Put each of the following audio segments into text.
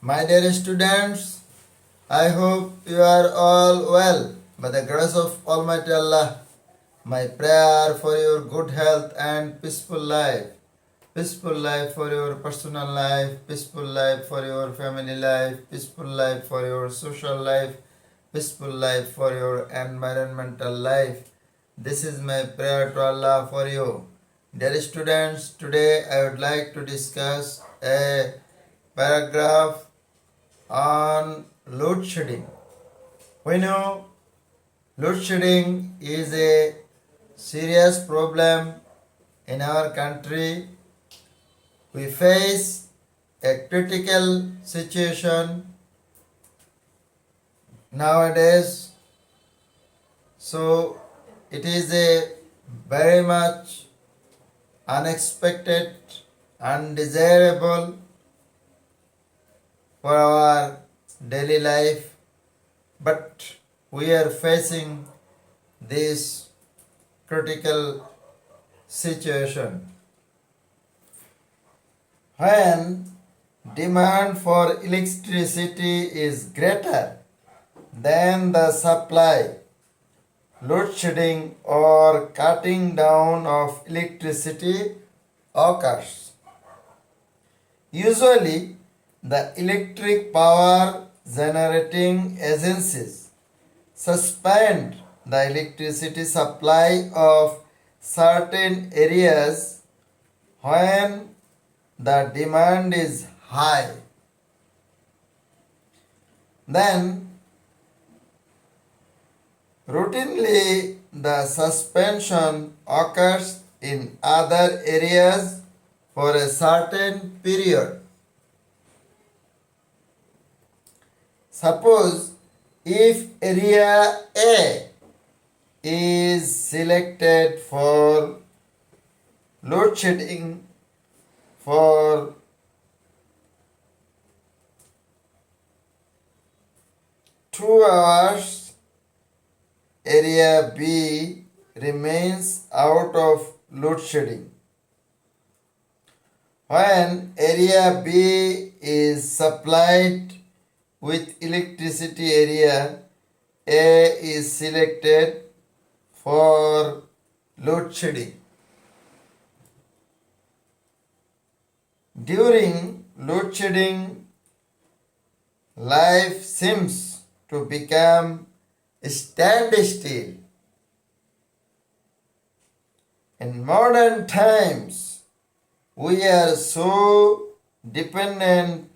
My dear students, I hope you are all well by the grace of Almighty Allah. My prayer for your good health and peaceful life. Peaceful life for your personal life, peaceful life for your family life, peaceful life for your social life, peaceful life for your environmental life. This is my prayer to Allah for you. Dear students, today I would like to discuss a paragraph on load shedding. We know load shedding is a serious problem in our country. We face a critical situation nowadays, so it is a very much unexpected, undesirable for our daily life, but we are facing this critical situation. When demand for electricity is greater than the supply, load shedding or cutting down of electricity occurs. Usually, the electric power generating agencies suspend the electricity supply of certain areas when the demand is high. Then, routinely, the suspension occurs in other areas for a certain period. Suppose if area A is selected for load shedding for 2 hours, area B remains out of load shedding. When area B is supplied with electricity, area A is selected for load shedding. During load shedding, life seems to become standstill. In modern times, we are so dependent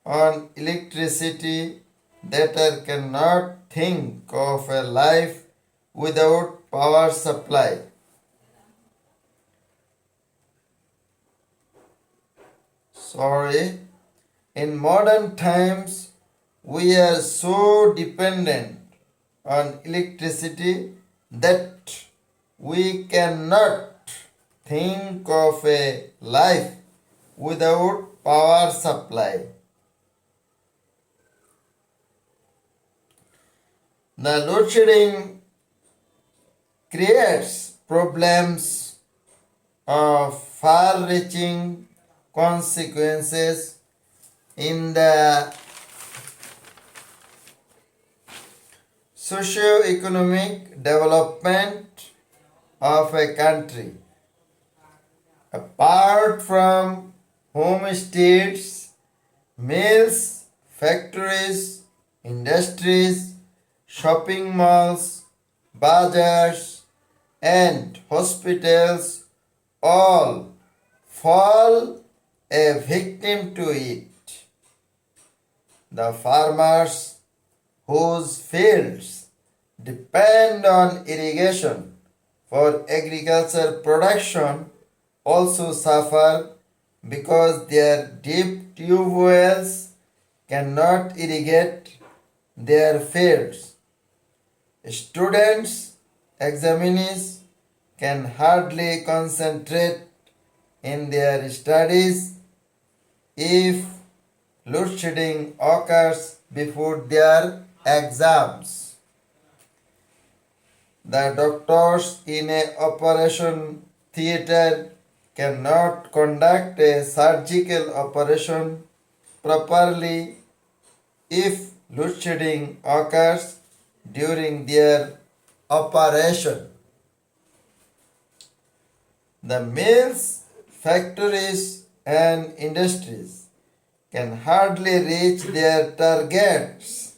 on electricity that I cannot think of a life without power supply. In modern times, we are so dependent on electricity that we cannot think of a life without power supply. The load shedding creates problems of far-reaching consequences in the socio-economic development of a country. Apart from homesteads, mills, factories, industries, shopping malls, bazaars, and hospitals all fall a victim to it. The farmers whose fields depend on irrigation for agriculture production also suffer because their deep tube wells cannot irrigate their fields. Students, examinees can hardly concentrate in their studies if load shedding occurs before their exams. The doctors in an operation theater cannot conduct a surgical operation properly if load shedding occurs during their operation. The mills, factories, and industries can hardly reach their targets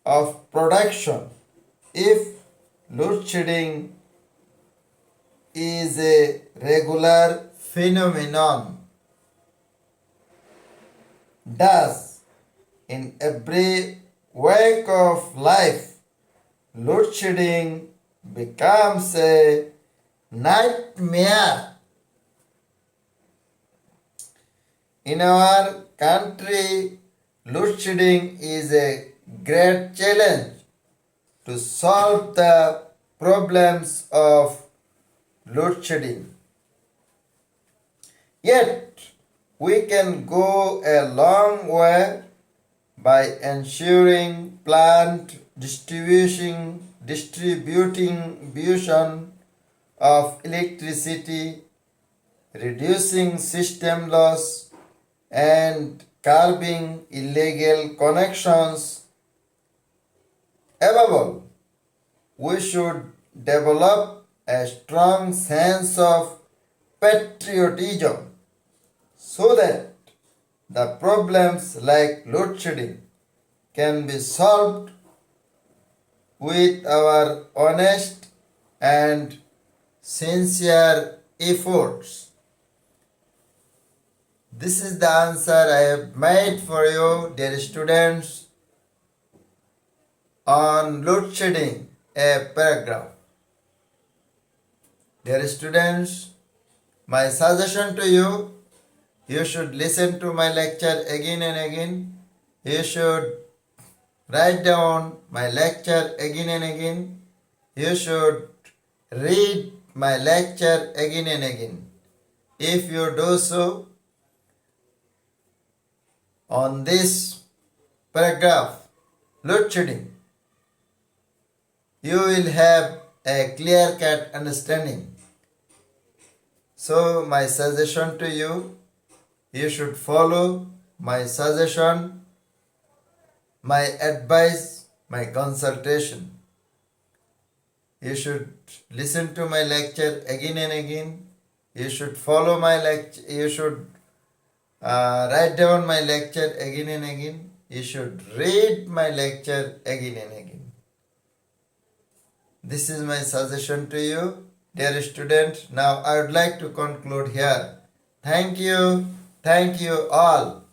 of production if load shedding is a regular phenomenon. Thus, in every wake of life, load shedding becomes a nightmare. In our country, load shedding is a great challenge to solve the problems of load shedding. Yet, we can go a long way by ensuring planned distribution of electricity, reducing system loss, and curbing illegal connections. Above all, we should develop a strong sense of patriotism so that the problems like load shedding can be solved with our honest and sincere efforts. This is the answer I have made for you, dear students, on load shedding, a paragraph. Dear students, my suggestion to you, you should listen to my lecture again and again. You should write down my lecture again and again. You should read my lecture again and again. If you do so, on this paragraph, load shedding, you will have a clear-cut understanding. So my suggestion to you, you should follow my suggestion, my advice, my consultation. You should listen to my lecture again and again. You should follow my lecture. You should write down my lecture again and again. You should read my lecture again and again. This is my suggestion to you, dear student. Now I would like to conclude here. Thank you all.